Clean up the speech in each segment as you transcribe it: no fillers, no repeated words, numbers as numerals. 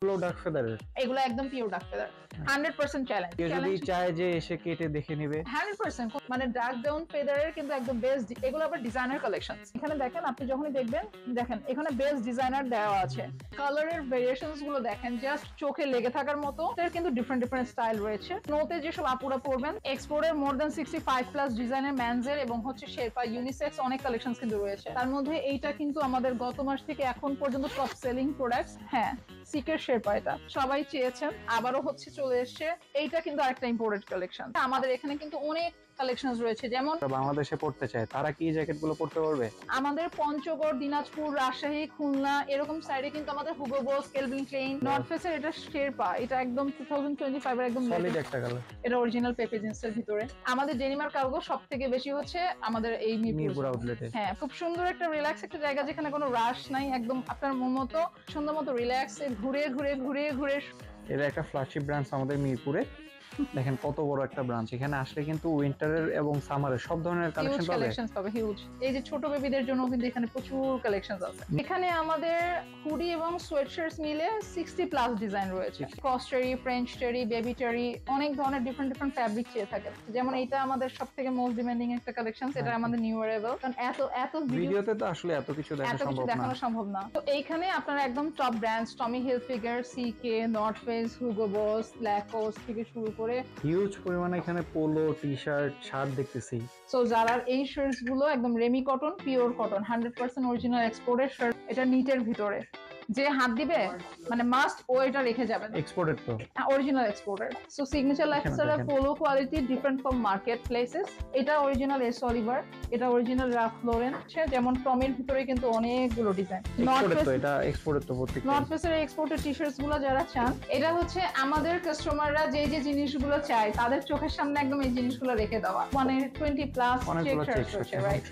এগুলো ডার্ক ফেদারের। এগুলো একদম পিওর ডার্ক ফেদার, 100% চ্যালেঞ্জ। কেউ যদি চায় যে এসে কেটে দেখে নেবে, 100% মানে ডার্ক ব্রাউন ফেদারের কিন্তু একদম বেস্ট। এগুলো আবার ডিজাইনার কালেকশন। এখানে দেখেন, আপনি যখনই দেখবেন, দেখেন এখানে বেস্ট ডিজাইনার দেওয়া আছে। কালারের ভেরিয়েশনস গুলো দেখেন, জাস্ট চোখে লেগে থাকার মতো। এর কিন্তু ডিফারেন্ট ডিফারেন্ট স্টাইল রয়েছে। নোতে যেসব আপুরা পরবেন, এক্সপোর্টের মোর দ্যান 65 প্লাস ডিজাইনের ম্যানজের এবং হচ্ছে শেরপা ইউনিসেক্স অনেক কালেকশন কিন্তু রয়েছে। তার মধ্যে এইটা কিন্তু আমাদের গত মাস থেকে এখন পর্যন্ত টপ সেলিং প্রোডাক্টস। হ্যাঁ, সিকের শেরপা, এটা সবাই চেয়েছেন, আবারও হচ্ছে চলে এসছে। এইটা কিন্তু আরেকটা ইম্পোর্টেড কালেকশন। আমাদের এখানে কিন্তু অনেক কালেকশনস রয়েছে, যেমন বাংলাদেশে পড়তে চায় তারা কি জ্যাকেট গুলো পড়তে পারবে? আমাদের পঞ্চগড়, দিনাজপুর, রাজশাহী, খুলনা এরকম সাইডে কিন্তু আমাদের হুগো বস, কেলভিন ক্লেইন, নর্থ ফেসের এটা শেরপা, এটা একদম 2025 এর একদম সলিড একটা কালার। এটা অরিজিনাল পেপে জিন্সের ভিতরে। আমাদের ডেনিমার কার্গো সবথেকে বেশি হচ্ছে আমাদের এই মিরপুর আউটলেটে। হ্যাঁ, খুব সুন্দর একটা রিল্যাক্স একটা জায়গা, যেখানে কোনো রাশ নাই, একদম আপনার মন মতো সুন্দর মতো রিল্যাক্স ঘুরে ঘুরে ঘুরে ঘুরে। এটা একটা ফ্ল্যাগশিপ ব্রাঞ্চ আমাদের মিরপুরে। দেখেন কত বড় একটা ব্রাঞ্চ। এখানে আসলে কিন্তু উইন্টারের এবং সামারের সব ধরনের কালেকশন পাবে। হিউজ। এই যে ছোট বেবিদের জন্য কিন্তু এখানে প্রচুর কালেকশন আছে। এখানে আমাদের হুডি এবং সোয়েটশার্টস মিলে 60 প্লাস ডিজাইন রয়েছে। ক্রসটারি, ফ্রেঞ্চ টারি, বেবি টারি, অনেক ধরনের ডিফারেন্ট ডিফারেন্ট ফ্যাব্রিক চেয়ে থাকে। যেমন এটা আমাদের সবথেকে মোস্ট ডিমান্ডিং একটা কালেকশন, এটা আমাদের নিউ অ্যারাইভাল। কারণ এত এত ভিডিওতে তো আসলে এত কিছু দেখানো সম্ভব না। তো এইখানে আপনারা একদম top brands, Tommy Hilfiger, CK, North Face, Hugo Boss, Lacoste থেকে শুরু করে হিউজ পরিমাণে এখানে পোলো, টি শার্ট, শার্ট দেখতেছি। সো যারা এই শার্টস গুলো একদম remy cotton, pure cotton, 100% original exported shirt. এটা নিটের ভিতরে, যে হাত দিবে মানে মাস্ট ও এটা রেখে যাবেন। এক্সপোর্টেড তো, original exported. So signature lifestyle polo quality, different from market places. এটা অরিজিনাল এস অলিভার, এটা অরিজিনাল রাফ লোরেন। যেমন টমির ভিতরে কিন্তু অনেকগুলো ডিজাইন। এটা এক্সপোর্টেড তো প্রত্যেকটা। নর্থ ফেসের এক্সপোর্টেড টি শার্টস গুলো যারা চান, এটা হচ্ছে আমাদের কাস্টমাররা যে যে জিনিসগুলো চায় তাদের চোখের সামনে একদম এই জিনিসগুলো রেখে দেওয়া। মানে 20 প্লাস চেক শার্টস হচ্ছে, রাইট?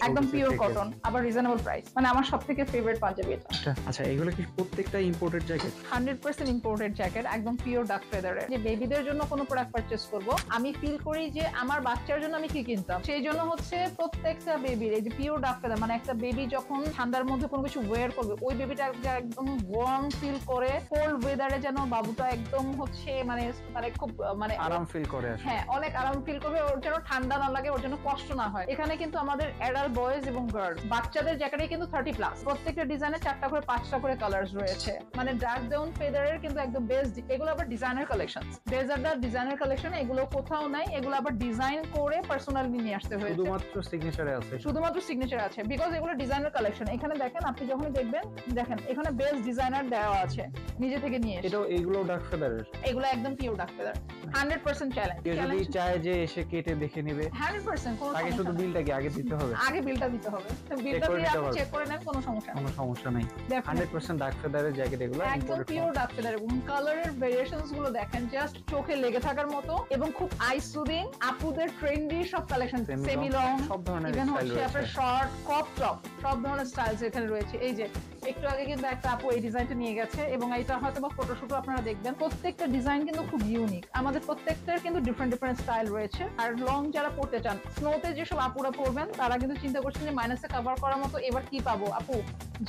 একদম পিওর কটন, আবার রিজনেবল প্রাইস। মানে আমার সবথেকে ফেভারিট পাঞ্জাবি এটা। আচ্ছা, এগুলো কি প্রত্যেকটা ইম্পোর্টেড জ্যাকেট? 100% ইম্পোর্টেড জ্যাকেট, একদম পিওর ডার্ক ফেদারের। যে বেবিদের জন্য কোনো প্রোডাক্ট পারচেজ করব, আমি ফিল করি যে আমার বাচ্চার জন্য আমি কি কিনতাম, সেই জন্য হচ্ছে প্রত্যেকটা বেবির এই যে পিওর ডার্ক ফেদার। মানে একটা বেবি যখন ঠান্ডার মধ্যে কোনো কিছু ওয়্যার করবে, ওই বেবিটা একদম ওয়ার্ম ফিল করে, কোল্ড ওয়েদারে যেন বাবুটা একদম হচ্ছে মানে মানে খুব মানে আরাম ফিল করে। হ্যাঁ, অনেক আরাম ফিল করবে, ওর যেন ঠান্ডা না লাগে, ওর যেন কষ্ট না হয়। এখানে কিন্তু আমাদের অ্যাডাল্ট বয়েজ এবং গার্লস, বাচ্চাদের জ্যাকেটে কিন্তু 30 প্লাস। প্রত্যেকটা ডিজাইনে 4টা করে 5টা করে কালার্স রয়েছে। মানে ডার্ক ব্রাউন ফেদারের কিন্তু একদম বেস্ট। এগুলো আবার ডিজাইনার কালেকশন, ডেজার্টার ডিজাইনার কালেকশন, এগুলো কোথাও নাই। এগুলো আবার ডিজাইন করে পার্সোনালি নিয়ে আসতে হয়েছে। শুধুমাত্র সিগনেচারে আছে, শুধুমাত্র সিগনেচার আছে, বিকজ এগুলো ডিজাইনার কালেকশন। এখানে দেখেন, আপনি যখনই দেখবেন, দেখেন এখানে বেস্ট ডিজাইনার দেওয়া আছে, নিজে থেকে নিয়ে এসে। এগুলো ডার্ক ফেদারের। এগুলো একদম পিওর ডার্ক ফেদার, 100% চ্যালেঞ্জ। কেউ যদি চায় যে এসে কেটে দেখে নেবে, 100% কোনো আগে শুধু বিলটা কি আগে দিতে হবে? আগে বিলটা দিতে হবে। বিলটা দিয়ে আপনি চেক করে নেন, কোনো সমস্যা নেই। কোনো সমস্যা নেই। 100% ডার্ক ফেদারের জ্যাকেট এগুলো, একদম পিওর ডার্ক ফেদার। এবং কালারের ভেরিয়েশনস গুলো দেখেন, জাস্ট চোখে লেগে থাকার মতো এবং খুব আই সুদিং। আপুদের ট্রেন্ডি সব কালেকশন, সেমি লং, সব ধরনের ইভেন স্টাইল হচ্ছে আপনার রয়েছে। শর্ট, ক্রপ টপ, সব ধরনের স্টাইলস এখানে রয়েছে। এই যে একটু আগে কিন্তু একটা আপু এই ডিজাইনটা নিয়ে গেছে, এবং এটা হয়তো বা ফটোশুটও আপনারা দেখবেন। প্রত্যেকটা ডিজাইন কিন্তু খুব ইউনিক। আমাদের প্রত্যেকটার কিন্তু ডিফারেন্ট ডিফারেন্ট স্টাইল রয়েছে। আর লং যারা পড়তে চান, স্নোতে যেসব আপুরা পড়বেন, তারা কিন্তু চিন্তা করছেন যে মাইনাসে কভার করার মতো এবার কি পাবো। আপু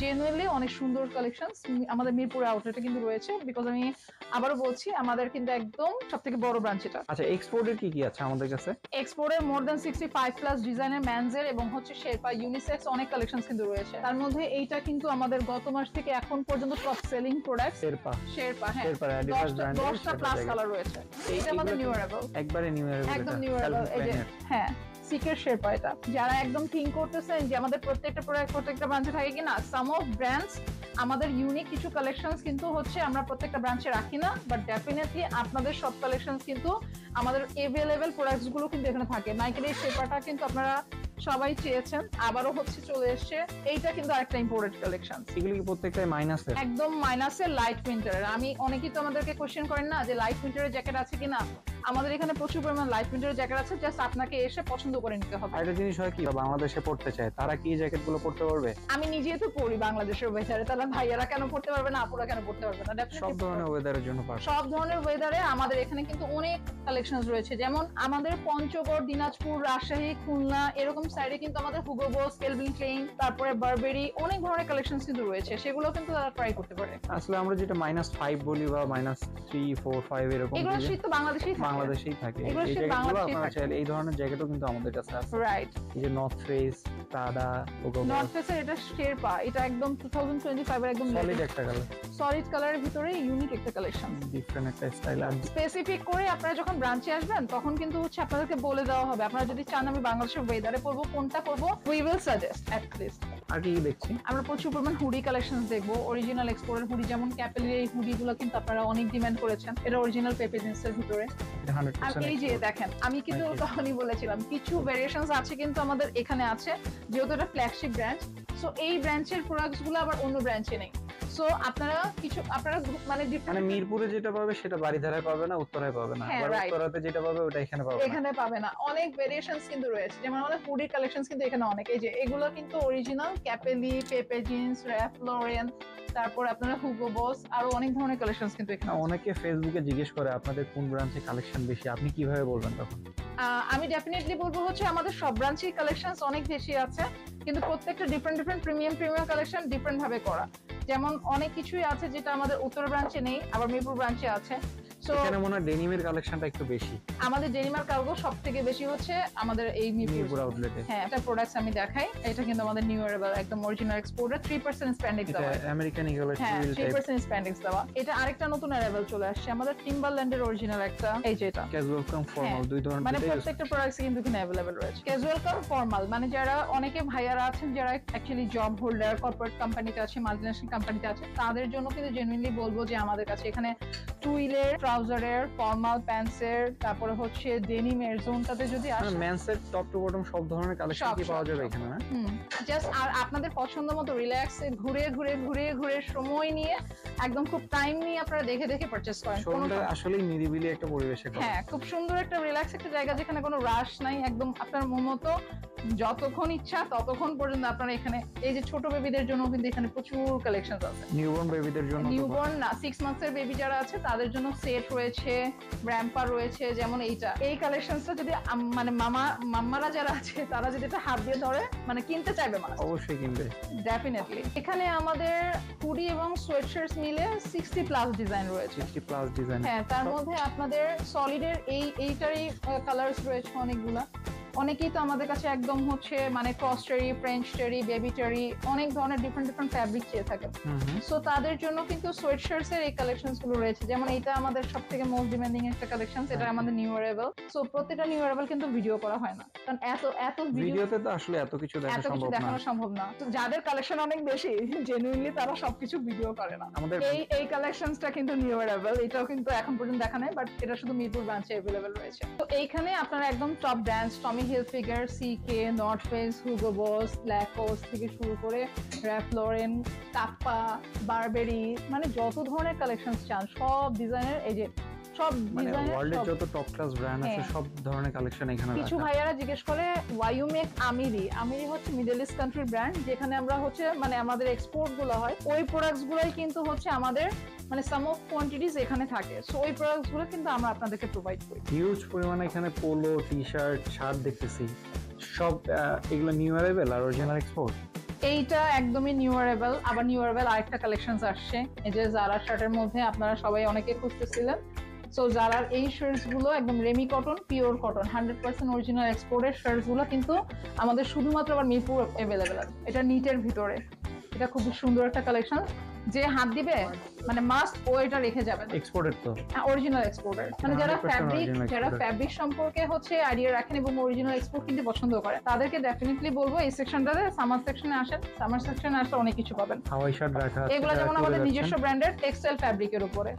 জেনুইনলি অনেক সুন্দর কালেকশন আমাদের মিরপুর আউটলেটে কিন্তু রয়েছে। বিকজ আমি আবারও বলছি, আমাদের কিন্তু একদম সবথেকে বড় ব্রাঞ্চ এটা। আচ্ছা, এক্সপোর্টের কি কি আছে আমাদের কাছে? এক্সপোর্টের মোর দ্যান 65 প্লাস ডিজাইনের ম্যানজের এবং হচ্ছে শেরপা ইউনিসেক্স অনেক কালেকশন কিন্তু রয়েছে। তার মধ্যে এইটা কিন্তু আমাদের গত মাস থেকে এখন পর্যন্ত টপ সেলিং প্রোডাক্ট। শেরপা হ্যাঁ, 10টা প্লাস কালার রয়েছে। এইটা আমাদের নিউ অ্যারাইভাল, একবারে নিউ অ্যারাইভাল, একদম নিউ অ্যারাইভাল। এই যে হ্যাঁ, সিকের শেরপা। এটা যারা একদম থিঙ্ক করতেছেন যে আমাদের প্রত্যেকটা প্রোডাক্ট প্রত্যেকটা ব্রাঞ্চে থাকে কিনা, সাম অফ ব্র্যান্ডস আমাদের ইউনিক কিছু কালেকশনস কিন্তু হচ্ছে আমরা প্রত্যেকটা ব্রাঞ্চে রাখি না, বাট ডেফিনেটলি আপনাদের সব কালেকশনস কিন্তু আমাদের এভেলেবেল প্রোডাক্টস গুলো কিন্তু এখানে থাকে। নাইকের এই শেরপাটা কিন্তু আপনারা সবাই চেয়েছেন, আবারও হচ্ছে চলে এসছে। এইটা কিন্তু আরেকটা ইম্পোর্টেড কালেকশন। এগুলো কি প্রত্যেকটাই মাইনাসে? একদম মাইনাসে, লাইট উইন্টারের। আমি অনেকেই তো আমাদেরকে কোশ্চেন করেন না যে লাইট উইন্টারের জ্যাকেট আছে কিনা। আমাদের এখানে প্রচুর পরিমাণ লাইট প্রিন্টের জ্যাকেট আছে, জাস্ট আপনাকে এসে পছন্দ করে নিতে হবে। আরেকটা জিনিস হয় কি, বাংলাদেশে পড়তে চায় তারা কি জ্যাকেট গুলো পড়তে পারবে? আমি নিজেই তো পড়ি বাংলাদেশের ওয়েদারে, তাহলে ভাইয়ারা কেন পড়তে পারবে না, আপুরা কেন পড়তে পারবে না? সব ধরনের ওয়েদারের জন্য সব ধরনের ওয়েদারে আমাদের এখানে কিন্তু অনেক কালেকশন রয়েছে। যেমন আমাদের পঞ্চগড়, দিনাজপুর, রাজশাহী, খুলনা এরকম সাইডে কিন্তু আমাদের হুগো বস, কেলভিন ক্লেইন, তারপরে বারবেরি অনেক ধরনের কালেকশন কিন্তু রয়েছে, সেগুলো কিন্তু তারা ট্রাই করতে পারে। আসলে আমরা যেটা -5 বলি বা -3, 4, 5 এরকম, এগুলো শীত তো বাংলাদেশেই থাকে। এগুলো এই শীত জ্যাকেটগুলো বাংলাদেশেই আপনারা থাকে। চাইলে এই ধরনের জ্যাকেটও কিন্তু আমাদের কাছে আছে। রাইট। এই যে নর্থ ফেস, টাডা, হুগো বস, নর্থ ফেসের এটা শেরপা, এটা একদম 2025 এর একদম সলিড একটা কালার, সলিড কালারের ভিতরে ইউনিক একটা কালেকশন, ডিফারেন্ট একটা স্টাইল। আর স্পেসিফিক করে আপনারা যখন ব্রাঞ্চে আসবেন তখন কিন্তু হচ্ছে আপনাদেরকে বলে দেওয়া হবে, আপনারা যদি চান আমি বাংলাদেশের ওয়েদারে পরবো কোনটা পরবো, we will suggest at least. আর কি দেখছি, আমরা প্রচুর পরিমাণ হুডি কালেকশন দেখবো, অরিজিনাল এক্সপোর্টের হুডি, যেমন ক্যাপেলের এই হুডি গুলো কিন্তু আপনারা অনেক ডিমান্ড করেছেন। এটা অরিজিনাল পেপে জিন্সের ভিতরে। আর 100% এই যে দেখেন, আমি কিন্তু Thank you. তখনই বলেছিলাম কিছু ভেরিয়েশনস আছে কিন্তু আমাদের এখানে আছে, যেহেতু এটা ফ্ল্যাগশিপ ব্রাঞ্চ, সো এই ব্রাঞ্চের প্রোডাক্টস গুলো আবার অন্য ব্রাঞ্চে নেই। সো আপনারা মানে মানে মিরপুরে যেটা পাবে সেটা বাড়িধারায় পাবে না, উত্তরায় পাবে না, হ্যাঁ, আবার right. উত্তরাতে যেটা পাবে ওটা এখানে পাবে না। এখানে পাবে না। অনেক ভেরিয়েশনস কিন্তু রয়েছে, যেমন আমাদের হুডির কালেকশনস কিন্তু এখানে অনেক। এই যে এগুলো কিন্তু অরিজিনাল ক্যাপেলি, পেপে জিন্স, র্যাফ লরেন, তারপর আপনারা হুগো বস, আরো অনেক ধরনের কালেকশনস কিন্তু এখানে আছে। অনেকে ফেসবুকে জিজ্ঞেস করে আপনাদের কোন ব্রাঞ্চে কালেকশন বেশি, আপনি কিভাবে বলবেন তখন? আমি ডেফিনেটলি বলবো হচ্ছে আমাদের সব ব্রাঞ্চেই কালেকশনস অনেক বেশি আছে, কিন্তু প্রত্যেকটা ডিফারেন্ট প্রিমিয়াম কালেকশন ডিফারেন্ট ভাবে করা। যেমন অনেক কিছুই আছে যেটা আমাদের উত্তর ব্রাঞ্চে নেই, আবার মিরপুর ব্রাঞ্চে আছে। সো এখানে মনে হয় ডেনিমের কালেকশনটা একটু বেশি। আমাদের ডেনিমার কার্গো সবথেকে বেশি হচ্ছে আমাদের এই মিরপুর আউটলেটে। হ্যাঁ, এটা প্রোডাক্টস আমি দেখাই, এটা কিন্তু আমাদের নিউ অ্যারাইভাল একদম অরিজিনাল এক্সপোর্টার, 3% স্প্যান্ডেক্স এটা দেওয়া। আমেরিকান ইগলের হ্যাঁ, টুইল টাইপ 3% স্প্যান্ডেক্স দেওয়া। এটা আরেকটা নতুন অ্যারাইভাল চলে আসছে আমাদের টিম্বারল্যান্ডের অরিজিনাল একটা, এই যে এটা ক্যাজুয়াল কাম ফর্মাল, দুই ধরনের মানে দুটোই use প্রত্যেকটা প্রোডাক্টস কিন্তু এখানে अवेलेबल রয়েছে। ক্যাজুয়াল কাম ফর্মাল মানে যারা অনেকে ভাইয়ারা আছেন যারা অ্যাকচুয়ালি জব হোল্ডার, কর্পোরেট কোম্পানিতে আছে, মাল্টিন্যাশনাল কোম্পানিতে আছে, তাদের জন্য কিন্তু জেনুইনলি বলবো যে আমাদের কাছে এখানে টুইলের, ট্রাউজারের, ফর্মাল প্যান্টসের, তারপরে হচ্ছে ডেনিমের জোনটাতে যদি আসে, মেন্সের টপ টু বটম সব ধরনের কালেকশন সব, কি পাওয়া সব, যাবে সব। এখানে না? জাস্ট আর আপনাদের পছন্দ মতো রিল্যাক্সে ঘুরে সময় নিয়ে একদম খুব টাইম নিয়ে আপনারা দেখে পারচেজ করেন। শোরুমটা আসলেই নিরিবিলি একটা পরিবেশে করা। হ্যাঁ, খুব সুন্দর একটা রিল্যাক্স একটা জায়গা, যেখানে কোনো রাশ নাই, একদম আপনার মন মতো যতক্ষণ ইচ্ছা ততক্ষণ পর্যন্ত আপনারা এখানে। এই যে ছোট বেবিদের জন্য কিন্তু এখানে প্রচুর কালেকশন আছে, নিউবর্ন বেবিদের জন্য তো নিউবর্ন না 6 মান্থসের বেবি যারা আছে তাদের জন্য সেট রয়েছে, র্যাম্পার রয়েছে। যেমন এই কালেকশনসটা যদি মানে মাম্মারা যারা আছে তারা যদি এটা হাত দিয়ে ধরে মানে কিনতে চাইবে মানে অবশ্যই কিনবে। ডেফিনেটলি। এখানে আমাদের হুডি এবং সোয়েটশার্টস মিলে 60+ ডিজাইন রয়েছে। 60+ ডিজাইন। হ্যাঁ, তার মধ্যে আপনাদের সলিডের এইটারই কালারস রয়েছে অনেকগুলা। অনেকেই তো আমাদের কাছে একদম হচ্ছে মানে ক্রস টেরি, ফ্রেঞ্চ টেরি, বেবি টেরি, অনেক ধরনের ডিফারেন্ট ফ্যাব্রিক চেয়ে থাকে। সো তাদের জন্য কিন্তু সোয়েটশার্টস এর এই কালেকশনস গুলো রয়েছে। যেমন এইটা আমাদের সবথেকে মোস্ট ডিমান্ডিং একটা কালেকশন, এটা আমাদের নিউ অ্যারাইভাল। সো প্রত্যেকটা নিউ অ্যারাইভাল কিন্তু ভিডিও করা হয় না, কারণ এত ভিডিওতে তো আসলে এত কিছু দেখানো সম্ভব না। তো যাদের কালেকশন অনেক বেশি জেনুইনলি তারা সবকিছু ভিডিও করে না। আমাদের এই কালেকশনসটা কিন্তু নিউ অ্যারাইভাল, এটাও কিন্তু এখন পর্যন্ত দেখা নাই, বাট এটা শুধু মিরপুর ব্রাঞ্চে अवेलेबल রয়েছে। তো এইখানে আপনারা একদম top brands Tommy Hilfiger, CK, North Face, Hugo Boss, Lacoste থেকে শুরু করে র্যাফ লরেন, কাপ্পা, বারবেরি, মানে যত ধরনের কালেকশনস চান সব ডিজাইনের, এই যে সব মানে ডিজাইনের ওয়ার্ল্ডের যত টপ ক্লাস ব্র্যান্ড আছে হ্যাঁ। সব ধরনের কালেকশন এখানে কিছু রাখা। ভাইয়ারা জিজ্ঞেস করে ওয়াই ইউ মেক আমিরি হচ্ছে মিডল ইস্ট কান্ট্রির ব্র্যান্ড, যেখানে আমরা হচ্ছে মানে আমাদের এক্সপোর্ট গুলো হয়, ওই প্রোডাক্টস গুলোই কিন্তু হচ্ছে আমাদের মানে সাম অফ কোয়ান্টিটিস এখানে থাকে। সো ওই প্রোডাক্টস গুলো কিন্তু আমরা আপনাদেরকে প্রোভাইড করি। হিউজ পরিমাণে এখানে পোলো, টি-শার্ট, শার্ট দেখতেছি। সব এগুলো নিউ অ্যারাইভাল আর অরিজিনাল এক্সপোর্ট। এইটা একদমই নিউ অ্যারাইভাল। আবার নিউ অ্যারাইভাল আরেকটা কালেকশনস আসছে, এই যে জারা শার্টের মধ্যে আপনারা সবাই অনেকে খুঁজতেছিলেন। সো জারার এই শার্টস গুলো একদম remy cotton, pure cotton, 100% original এক্সপোর্টের শার্টস গুলো কিন্তু আমাদের শুধুমাত্র আবার মিরপুর अवेलेबल আছে। এটা নিটের ভিতরে, এটা খুব সুন্দর একটা কালেকশন, যে হাত দিবে মানে মাস্ট ও এটা রেখে যাবে। এক্সপোর্টেড তো অরিজিনাল এক্সপোর্টার, মানে যারা 100% original ফ্যাব্রিক সম্পর্কে হচ্ছে আইডিয়া রাখেন এবং অরিজিনাল এক্সপোর্ট কিনতে পছন্দ করে, তাদেরকে ডেফিনেটলি বলবো এই সেকশনটাতে, সামার সেকশনে আসেন। সামার সেকশনে আসলে অনেক কিছু পাবেন। হাওয়াই শার্ট রাখা আছে। এগুলো যেমন আমাদের নিজস্ব ব্র্যান্ডের টেক্সটাইল ফ্যাব্রিকের উপরে।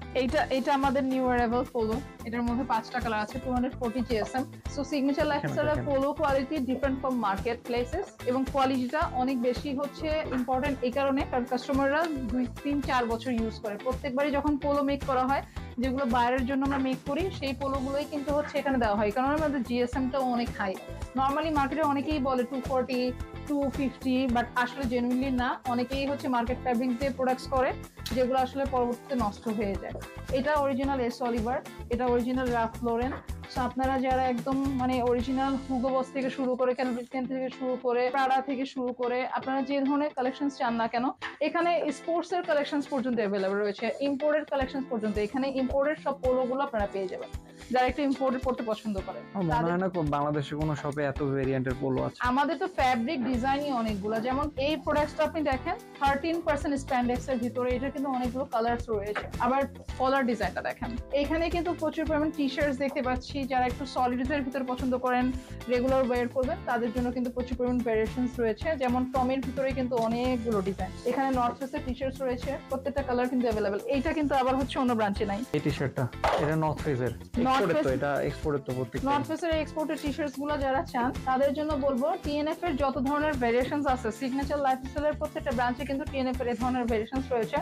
এইটা আমাদের নিউ অ্যারাইভাল পোলো, এটার মধ্যে 5টা কালার আছে, 240 GSM। সো সিগনেচার লাইফস্টাইলের polo quality different from market places, এবং কোয়ালিটিটা অনেক বেশি হচ্ছে ইম্পর্টেন্ট এই কারণে, কারণ কাস্টমাররা 2, 3, 4 বছর ইউজ করে। প্রত্যেকবারই যখন পোলো মেক করা হয় যেগুলো বাইরের জন্য আমরা মেক করি সেই পোলোগুলোই কিন্তু হচ্ছে এখানে দেওয়া হয়, কারণ আমাদের জিএসএমটাও অনেক হাই। নর্মালি মার্কেটে অনেকেই বলে 240 250, বাট আসলে জেনুইনলি না। অনেকেই হচ্ছে মার্কেট ফ্যাব্রিক দিয়ে প্রোডাক্টস করে যেগুলো আসলে পরবর্তীতে নষ্ট হয়ে যায়। এটা অরিজিনাল এস অলিভার, এটা অরিজিনাল রাফ লোরেন। সো আপনারা যারা একদম মানে অরিজিনাল হুগো বস থেকে শুরু করে, ক্যালভিন ক্লাইন থেকে শুরু করে, প্রাডা থেকে শুরু করে, আপনারা যে ধরনের কালেকশন চান না কেন, এখানে স্পোর্টস এর কালেকশন পর্যন্ত অ্যাভেলেবল রয়েছে, ইম্পোর্টেড কালেকশন পর্যন্ত। এখানে ইম্পোর্টেড সব পোলোগুলো আপনারা পেয়ে যাবেন যারা একটু ইম্পোর্টেড পড়তে পছন্দ করে। মনে হয় না বাংলাদেশে কোনো শপে এত ভেরিয়েন্টের পোলো আছে। আমাদের তো ফ্যাব্রিক ডিজাইনই অনেকগুলো, যেমন এই প্রোডাক্টটা আপনি দেখেন 13% স্প্যান্ডেক্স এর ভিতরে, এটা কিন্তু অনেকগুলো কালারস রয়েছে। আবার কলার ডিজাইনটা দেখেন, এখানে কিন্তু প্রচুর পরিমাণ টি শার্টস দেখতে পাচ্ছি। যারা একটু সলিডস এর ভিতরে পছন্দ করেন, রেগুলার ওয়্যার করবেন, তাদের জন্য কিন্তু প্রচুর পরিমাণ ভেরিয়েশনস রয়েছে। যেমন টমের ভিতরে কিন্তু অনেকগুলো ডিজাইন। এখানে নর্থ ফেসের টি শার্টস রয়েছে, প্রত্যেকটা কালার কিন্তু অ্যাভেলেবল। এইটা কিন্তু আবার হচ্ছে অন্য ব্রাঞ্চে নাই। এই টি শার্টটা এটা নর্থ ফেসের এক্সপোর্টেড, তো এটা এক্সপোর্টেড তো প্রত্যেকটা। নর্থ ফেসের এক্সপোর্টেড টি শার্টস গুলো যারা চান তাদের জন্য বলবো, টিএনএফ এর যত ধরনের ভেরিয়েশনস আছে, সিগনেচার লাইফস্টাইলের প্রত্যেকটা ব্রাঞ্চে কিন্তু টিএনএফ এর এই ধরনের ভেরিয়েশনস রয়েছে।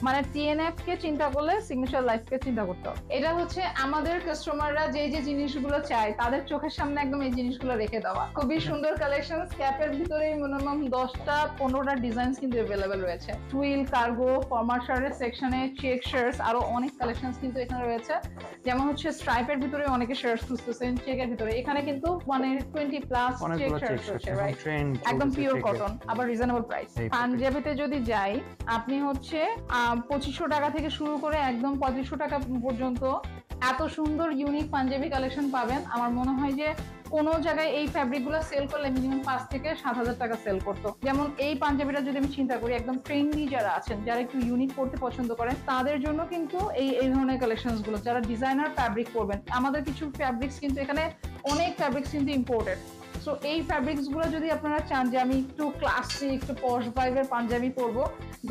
মানে টিএনএফ কে চিন্তা করলে সিগনেচার লাইফকে চিন্তা করতে হবে। এটা হচ্ছে আমাদের কাস্টমাররা যে যে জিনিসগুলো চায় তাদের চোখের সামনে একদম এই জিনিসগুলো রেখে দেওয়া। খুবই সুন্দর কালেকশন। ক্যাপের ভিতরে মিনিমাম 10টা 15টা ডিজাইনস কিন্তু अवेलेबल রয়েছে। টুইল, কার্গো, ফর্মাল শার্টের সেকশনে চেক শার্টস, আরো অনেক কালেকশনস কিন্তু এখানে রয়েছে। যেমন হচ্ছে স্ট্রাইপের ভিতরে অনেকে শার্টস খুঁজতেছেন, চেকের ভিতরে এখানে কিন্তু মানে 20 প্লাস চেক শার্টস রয়েছে, রাইট? একদম পিওর কটন, আবার রিজনেবল প্রাইস। পাঞ্জাবিতে যদি যাই, আপনি হচ্ছে 2500 টাকা থেকে শুরু করে একদম 3500 টাকা পর্যন্ত এত সুন্দর ইউনিক পাঞ্জাবি কালেকশন পাবেন। আমার মনে হয় যে কোনো জায়গায় এই ফ্যাব্রিকগুলো সেল করলে মিনিমাম 5 থেকে 7,000 টাকা সেল করতো। যেমন এই পাঞ্জাবিটা যদি আমি চিন্তা করি, একদম ট্রেন্ডি যারা আছেন, যারা একটু ইউনিক পড়তে পছন্দ করেন, তাদের জন্য কিন্তু এই ধরনের কালেকশনস গুলো, যারা ডিজাইনার ফ্যাব্রিক পরবেন, আমাদের কিছু ফ্যাব্রিক্স কিন্তু এখানে অনেক ফ্যাব্রিক্স কিন্তু ইম্পোর্টেড। সো এই ফ্যাব্রিক্স গুলো যদি আপনারা চান যে আমি একটু ক্লাসিক, একটু পশ ভাইবের পাঞ্জাবি পরবো,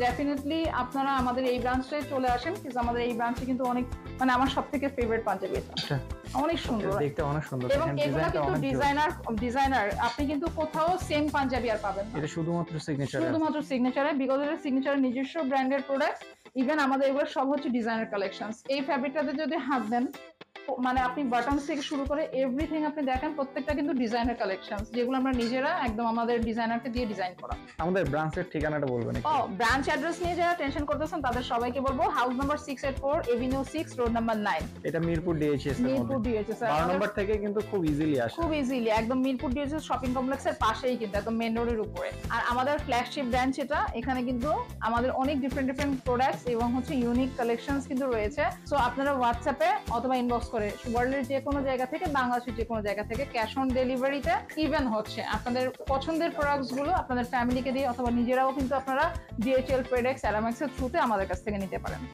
ডেফিনেটলি আপনারা আমাদের এই ব্রাঞ্চে চলে আসেন। কিন্তু আমাদের এই ব্রাঞ্চে কিন্তু অনেক, মানে আমার সবথেকে ফেভারিট পাঞ্জাবি এটা। অনেক সুন্দর, দেখতে অনেক সুন্দর, এবং এগুলো কিন্তু ডিজাইনার আপনি কিন্তু কোথাও সেম পাঞ্জাবি আর পাবেন না। এটা শুধুমাত্র সিগনেচারে, বিকজ এটা সিগনেচারের নিজস্ব ব্র্যান্ডের প্রোডাক্ট। ইভেন আমাদের এগুলো সব হচ্ছে ডিজাইনার কালেকশনস। এই ফ্যাব্রিকটাতে যদি হাত দেন, মানে আপনি বাটনস থেকে শুরু করে এভরিথিং আপনি দেখেন, প্রত্যেকটা কিন্তু ডিজাইনার কালেকশনস, যেগুলো আমরা নিজেরা একদম আমাদের ডিজাইনারকে দিয়ে ডিজাইন করা। আমাদের ব্রাঞ্চের ঠিকানাটা বলবেন একটু? ব্রাঞ্চ অ্যাড্রেস নিয়ে যারা টেনশন করতেছেন তাদের সবাইকে বলবো, house number 684, Avenue 6, road number 9। এটা মিরপুর ডিএইচএস এর মধ্যে। মিরপুর ডিএইচএস 12 নম্বর থেকে কিন্তু খুব ইজিলি আসে, খুব ইজিলি একদম মিরপুর ডিএইচএস শপিং কমপ্লেক্সের পাশেই, কিন্তু একদম মেইন রোডের উপরে। আর আমাদের ফ্ল্যাগশিপ ব্রাঞ্চ এটা, এখানে কিন্তু আমাদের অনেক ডিফারেন্ট প্রোডাক্টস এবং হচ্ছে ইউনিক কালেকশনস কিন্তু রয়েছে। সো আপনারা হোয়াটসঅ্যাপে অথবা ইনবক্স করে ওয়ার্ল্ডের যে কোনো জায়গা থেকে, বাংলাদেশের যে কোনো জায়গা থেকে, ক্যাশ অন ডেলিভারিতে ইভেন হচ্ছে আপনাদের পছন্দের প্রোডাক্টস গুলো আপনাদের ফ্যামিলিকে দিয়ে অথবা নিজেরাও কিন্তু আপনারা ডিএইচএল, ফেডেক্স, অ্যারামেক্স এর থ্রুতে আমাদের কাছ থেকে নিতে পারেন।